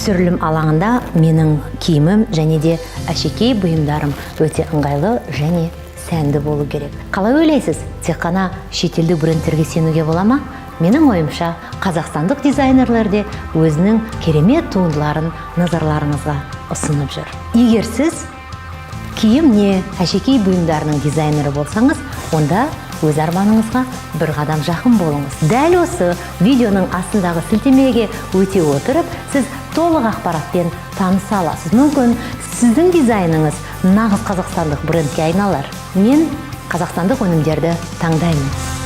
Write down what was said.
түсірілім алаңында менің киімім және де әшекей бұйымдарым өте ыңғайлы және сәнді болу керек. Қалай ойлайсыз? Тек қана шетелдік брендтерге сенуге бола ма? Менің ойымша, қазақстандық дизайнерлер де өзінің керемет туындыларын назарларыңызға ұсынып жүр. Егер сіз киім не әшекей бұйымдарының дизайнері болсаңыз, онда өз арманыңызға бір қадам жақын болыңыз. Дәл осы видеоның астындағы сілтемеге өте отырып, сіз толық ақпаратпен таныса аласыз. Мүмкін сіздің дизайныңыз нағыз қазақстандық брендке айналар. Мен қазақстандық өнімдерді таңдаймын.